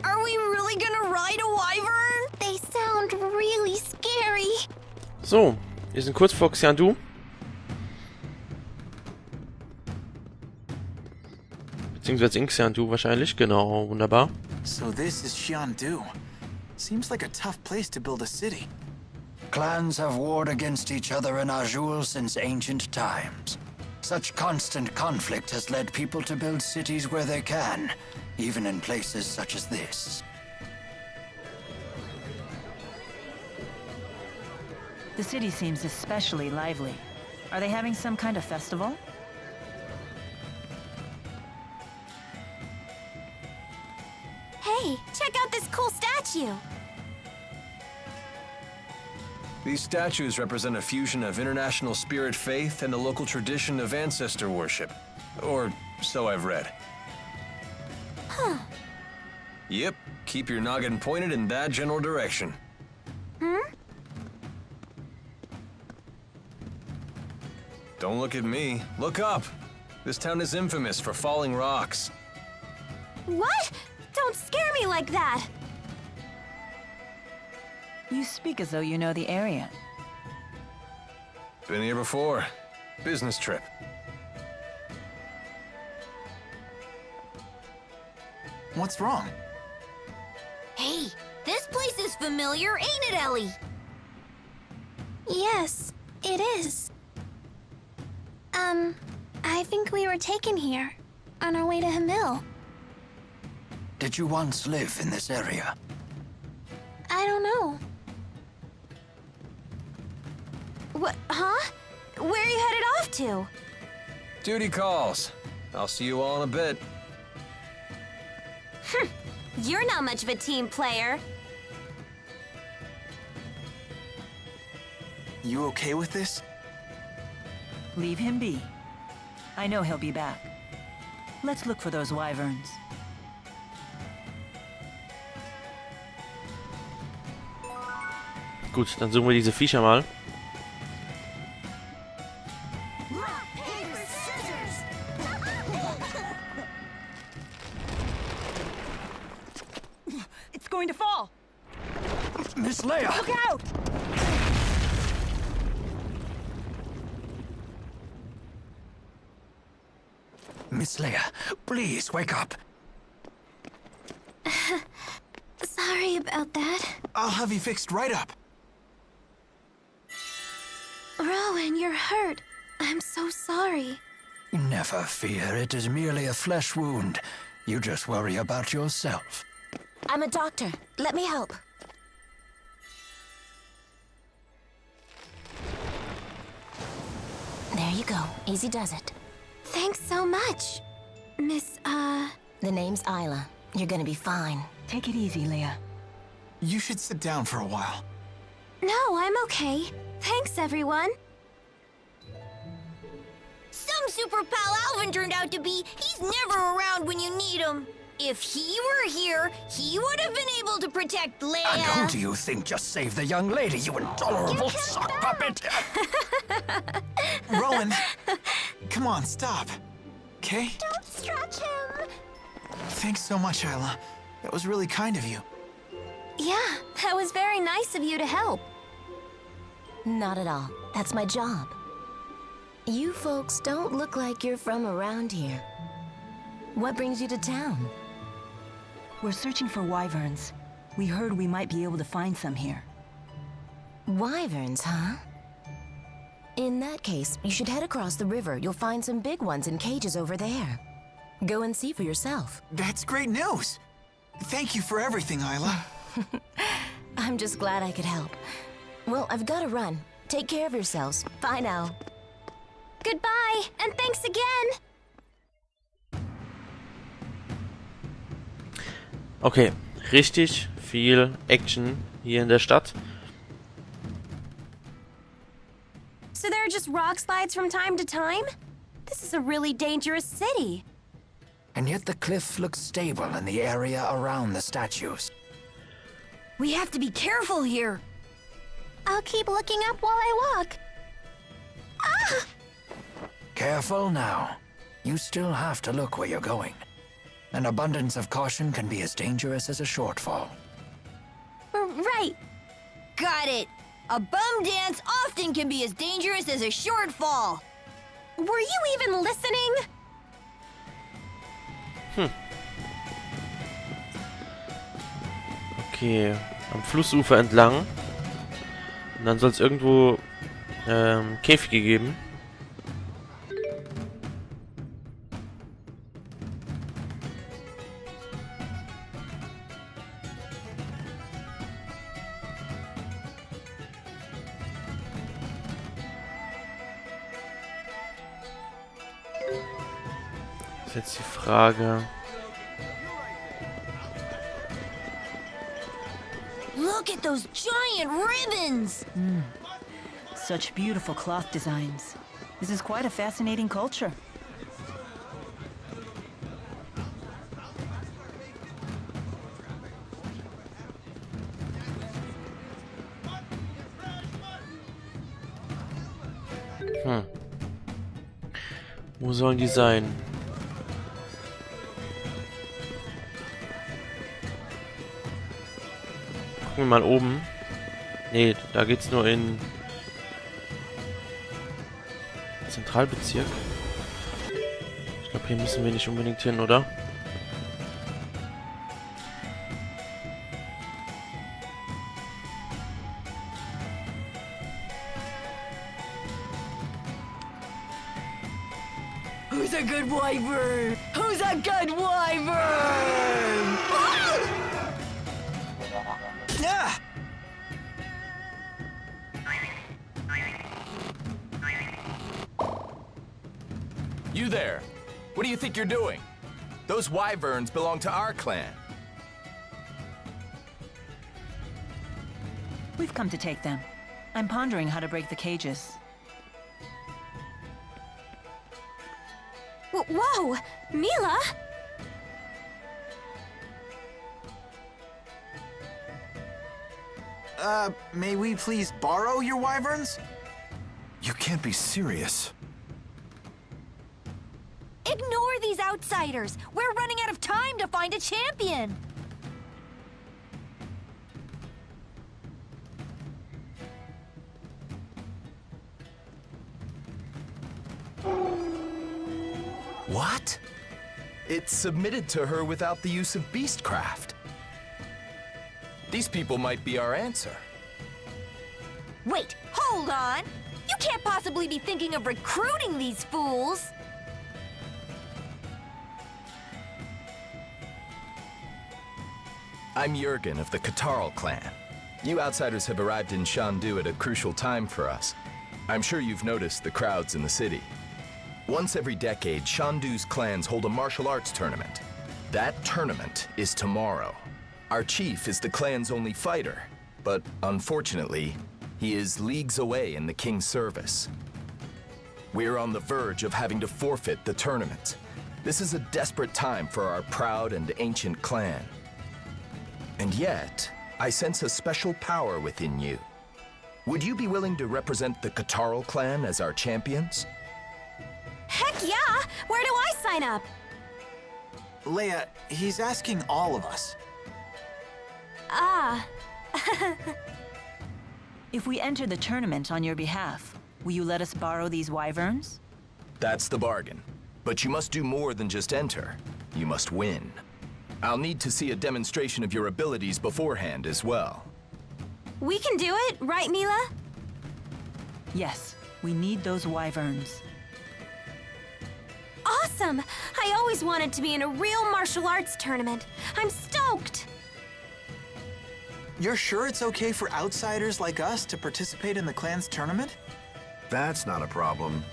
Are we really gonna ride a wyvern? They sound really scary. So, wir sind kurz vor Xian. Beziehungsweise in Xian wahrscheinlich. Genau, wunderbar. So this is Xian. Seems like a tough place to build a city. Clans have warred against each other in Azul since ancient times. Such constant conflict has led people to build cities where they can, even in places such as this. The city seems especially lively. Are they having some kind of festival? Hey, check out this cool statue. These statues represent a fusion of international spirit faith and the local tradition of ancestor worship. Or so I've read. Huh. Yep, keep your noggin pointed in that general direction. Don't look at me. Look up. This town is infamous for falling rocks. What? Don't scare me like that. You speak as though you know the area. Been here before. Business trip. What's wrong? Hey, this place is familiar, ain't it, Ellie? Yes, it is. I think we were taken here on our way to Hamil. Did you once live in this area? I don't know. What, huh? Where are you headed off to? Duty calls. I'll see you all in a bit. You're not much of a team player. You okay with this? Leave him be. I know he'll be back. Let's look for those wyverns. Gut, dann suchen wir diese Viecher mal. It's going to fall! Miss Leia! Look out! Miss Leia, please wake up. Sorry about that. I'll have you fixed right up. Rowan, you're hurt. I'm so sorry. Never fear, it is merely a flesh wound. You just worry about yourself. I'm a doctor. Let me help. There you go. Easy does it. Thanks so much, Miss, The name's Isla. You're gonna be fine. Take it easy, Leia. You should sit down for a while. No, I'm okay. Thanks, everyone. Some super pal Alvin turned out to be. He's never around when you need him. If he were here, he would have been able to protect Leia. And who do you think just saved the young lady, you intolerable sock puppet? Rowan, come on, stop. Okay? Don't stretch him. Thanks so much, Isla. That was really kind of you. Yeah, that was very nice of you to help. Not at all. That's my job. You folks don't look like you're from around here. What brings you to town? We're searching for wyverns. We heard we might be able to find some here. Wyverns, huh? In that case, you should head across the river. You'll find some big ones in cages over there. Go and see for yourself. That's great news. Thank you for everything, Isla. I'm just glad I could help. Well, I've got to run. Take care of yourselves. Bye now. Goodbye, and thanks again. Okay, richtig viel Action hier in der Stadt. So there are just rock slides from time to time? This is a really dangerous city. And yet the cliff looks stable in the area around the statues. We have to be careful here. I'll keep looking up while I walk. Ah! Careful now. You still have to look where you're going. An abundance of caution can be as dangerous as a shortfall. Right. Got it. A bum dance often can be as dangerous as a shortfall. Were you even listening? Okay, am Flussufer entlang. Und dann soll es irgendwo Käfige geben. Das ist jetzt die Frage. Look at those giant ribbons! Such beautiful cloth designs. This is quite a fascinating culture. Wo sollen die sein? Gucken wir mal oben. Nee, da geht's nur in Zentralbezirk. Ich glaube, hier müssen wir nicht unbedingt hin, oder? Who's a good wyvern? Who's a good wyvern? Yeah! You there! What do you think you're doing? Those wyverns belong to our clan. We've come to take them. I'm pondering how to break the cages. Whoa! Mila! May we please borrow your wyverns? You can't be serious. Ignore these outsiders! We're running out of time to find a champion! What? It's submitted to her without the use of beastcraft. These people might be our answer. Wait, hold on! You can't possibly be thinking of recruiting these fools! I'm Jurgen of the Katarl clan. You outsiders have arrived in Shandu at a crucial time for us. I'm sure you've noticed the crowds in the city. Once every decade, Shandu's clans hold a martial arts tournament. That tournament is tomorrow. Our chief is the clan's only fighter, but unfortunately, he is leagues away in the king's service. We're on the verge of having to forfeit the tournament. This is a desperate time for our proud and ancient clan. And yet, I sense a special power within you. Would you be willing to represent the Katarl clan as our champions? Heck yeah! Where do I sign up? Leia, he's asking all of us. Ah. If we enter the tournament on your behalf, will you let us borrow these wyverns? That's the bargain. But you must do more than just enter. You must win. I'll need to see a demonstration of your abilities beforehand as well. We can do it, right, Mila? Yes, we need those wyverns. Awesome! I always wanted to be in a real martial arts tournament. I'm stoked! You're sure it's okay for outsiders like us to participate in the clan's tournament? That's not a problem.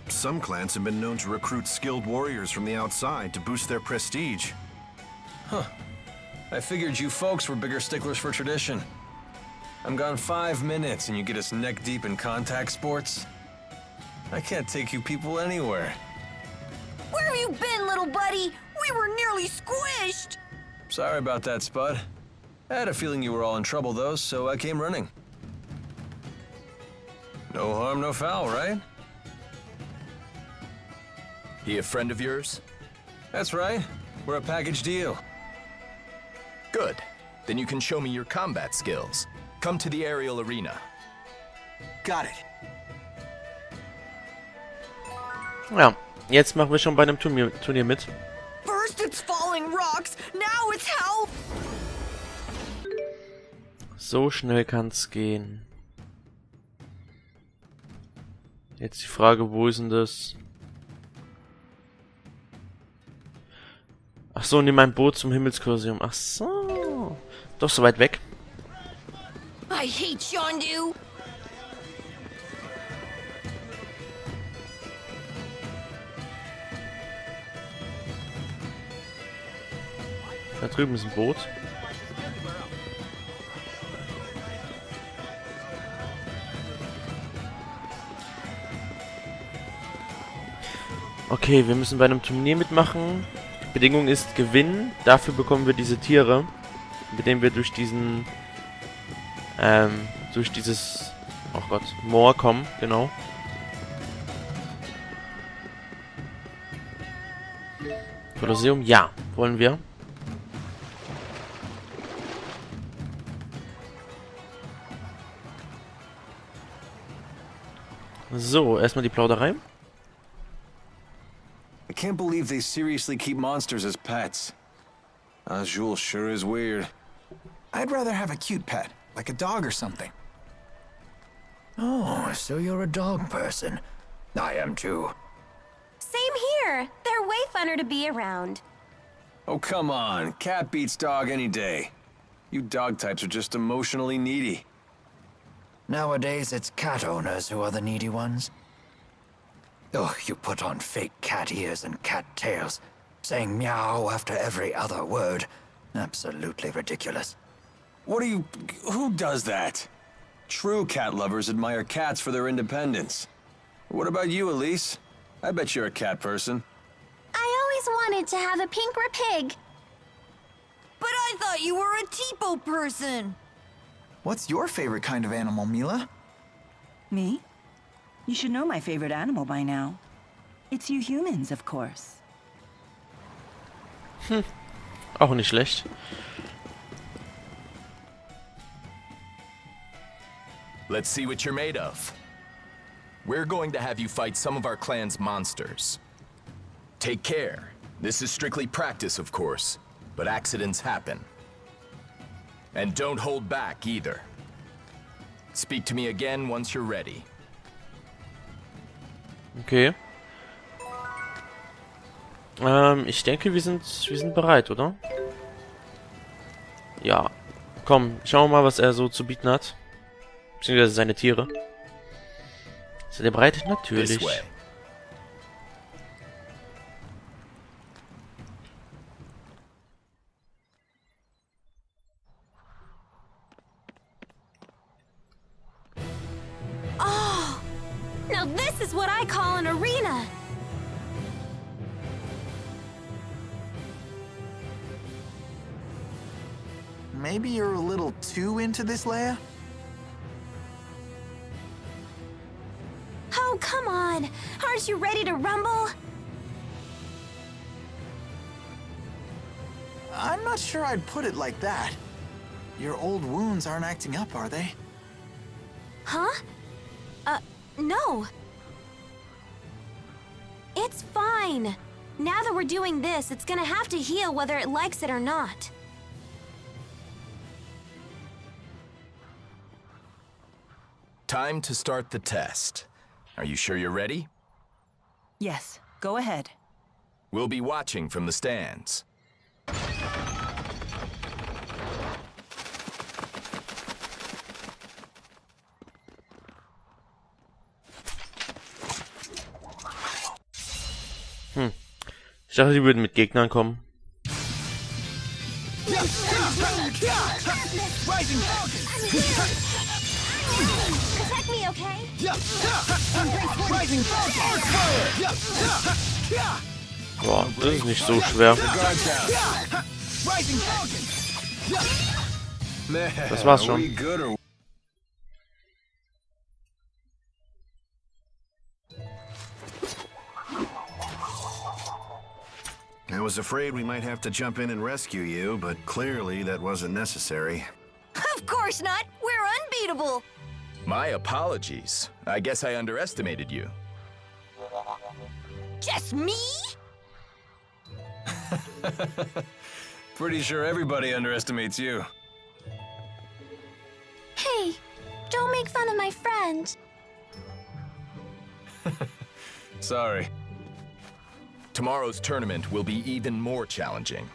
Some clans have been known to recruit skilled warriors from the outside to boost their prestige. Huh. I figured you folks were bigger sticklers for tradition. I'm gone 5 minutes and you get us neck deep in contact sports? I can't take you people anywhere. Where have you been, little buddy? We were nearly squished! Sorry about that, Spud. I had a feeling you were all in trouble, though, so I came running. No harm, no foul, right? He a friend of yours? That's right. We're a package deal. Good. Then you can show me your combat skills. Come to the aerial arena. Got it. Ja, jetzt machen wir schon bei einem Turnier mit. First it's falling rocks, now it's hell. So schnell kann's gehen. Jetzt die Frage, wo ist denn das? Ach so, nimm mein Boot zum Himmelskursium. Ach so. Doch so weit weg. I hate Xian. Da drüben ist ein Boot. Okay, wir müssen bei einem Turnier mitmachen. Bedingung ist gewinnen. Dafür bekommen wir diese Tiere, mit denen wir durch diesen, durch dieses, oh Gott, Moor kommen, genau. Kolosseum, ja, wollen wir. So, erstmal die Plauderei. I can't believe they seriously keep monsters as pets. Azul sure is weird. I'd rather have a cute pet, like a dog or something. Oh, so you're a dog person. I am too. Same here. They're way funner to be around. Oh, come on. Cat beats dog any day. You dog types are just emotionally needy. Nowadays, it's cat owners who are the needy ones. Oh, you put on fake cat ears and cat tails, saying meow after every other word. Absolutely ridiculous. What are you... who does that? True cat lovers admire cats for their independence. What about you, Elise? I bet you're a cat person. I always wanted to have a pink pig. But I thought you were a Tipo person. What's your favorite kind of animal, Mila? Me? You should know my favorite animal by now. It's you humans, of course. Auch nicht schlecht. Let's see what you're made of. We're going to have you fight some of our clan's monsters. Take care. This is strictly practice, of course, but accidents happen. And don't hold back either. Speak to me again once you're ready. Okay. Ich denke, wir sind bereit, oder? Ja. Komm, schauen wir mal, was er so zu bieten hat. Beziehungsweise seine Tiere. Seid ihr bereit? Natürlich. Oh, now this is what I call an arena. Maybe you're a little too into this, Leia? Oh, come on. Aren't you ready to rumble? I'm not sure I'd put it like that. Your old wounds aren't acting up, are they? Huh? No. It's fine. Now that we're doing this, it's gonna have to heal whether it likes it or not. Time to start the test. Are you sure you're ready? Yes, go ahead. We'll be watching from the stands. Ich dachte, die würden mit Gegnern kommen. Protect me, okay? Boah, das ist nicht so schwer. Das war's schon. I was afraid we might have to jump in and rescue you, but clearly that wasn't necessary. Of course not! We're unbeatable! My apologies. I guess I underestimated you. Just me? Pretty sure everybody underestimates you. Hey, don't make fun of my friend. Sorry. Tomorrow's tournament will be even more challenging.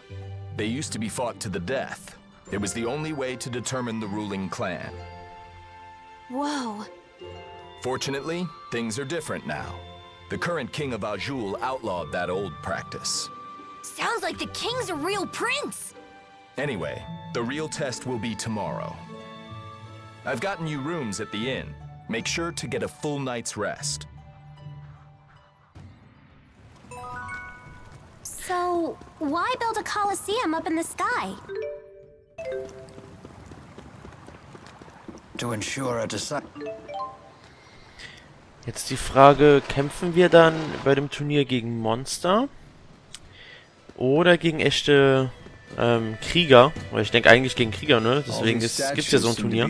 They used to be fought to the death. It was the only way to determine the ruling clan. Whoa. Fortunately, things are different now. The current king of Azul outlawed that old practice. Sounds like the king's a real prince. Anyway, the real test will be tomorrow. I've gotten you rooms at the inn. Make sure to get a full night's rest. So, why build a coliseum up in the sky? To ensure a Jetzt die Frage, kämpfen wir dann bei dem Turnier gegen Monster? Oder gegen echte Krieger? Weil ich denke eigentlich gegen Krieger, ne? Deswegen gibt es ja so ein Turnier.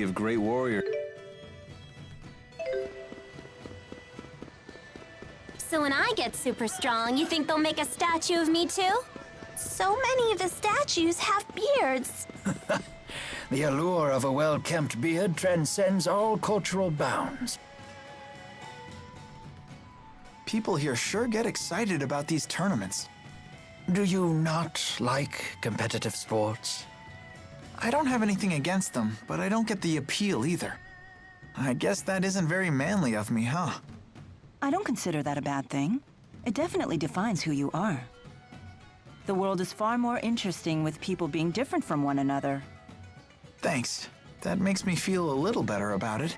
So when I get super strong, you think they'll make a statue of me too? So many of the statues have beards. The allure of a well-kempt beard transcends all cultural bounds. People here sure get excited about these tournaments. Do you not like competitive sports? I don't have anything against them, but I don't get the appeal either. I guess that isn't very manly of me, huh? I don't consider that a bad thing. It definitely defines who you are. The world is far more interesting with people being different from one another. Thanks. That makes me feel a little better about it.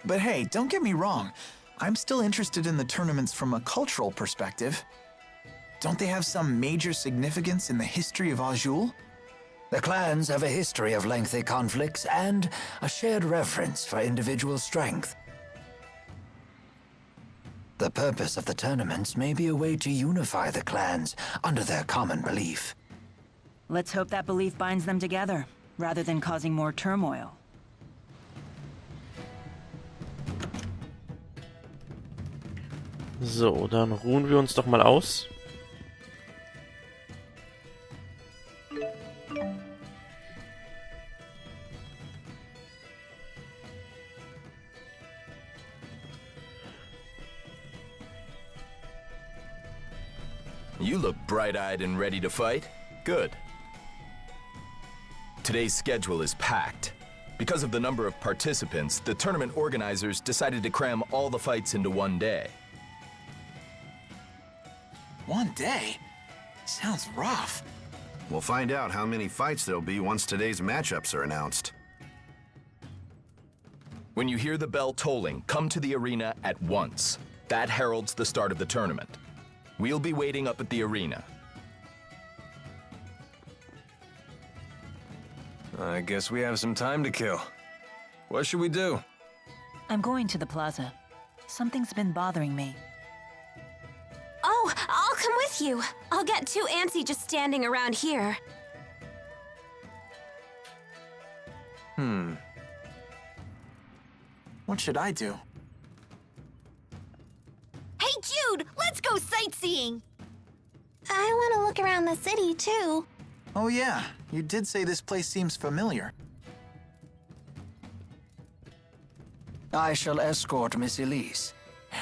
But hey, don't get me wrong. I'm still interested in the tournaments from a cultural perspective. Don't they have some major significance in the history of Azul? The clans have a history of lengthy conflicts and a shared reverence for individual strength. The purpose of the tournaments may be a way to unify the clans under their common belief. Let's hope that belief binds them together, rather than causing more turmoil. So, dann ruhen wir uns doch mal aus. You look bright-eyed and ready to fight. Good. Today's schedule is packed. Because of the number of participants, the tournament organizers decided to cram all the fights into one day. One day? Sounds rough. We'll find out how many fights there'll be once today's matchups are announced. When you hear the bell tolling, come to the arena at once. That heralds the start of the tournament. We'll be waiting up at the arena. I guess we have some time to kill. What should we do? I'm going to the plaza. Something's been bothering me. Oh, I'll come with you. I'll get too antsy just standing around here. What should I do? Hey, Jude, let's go sightseeing. I want to look around the city, too. Oh yeah, you did say this place seems familiar. I shall escort Miss Elise.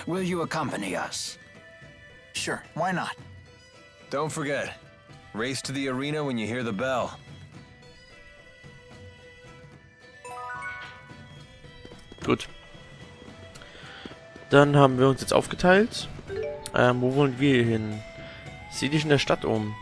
Will you accompany us? Sure, why not? Don't forget, race to the arena when you hear the bell. Gut. Dann haben wir uns jetzt aufgeteilt. Wo wollen wir hin? Sieh dich in der Stadt um.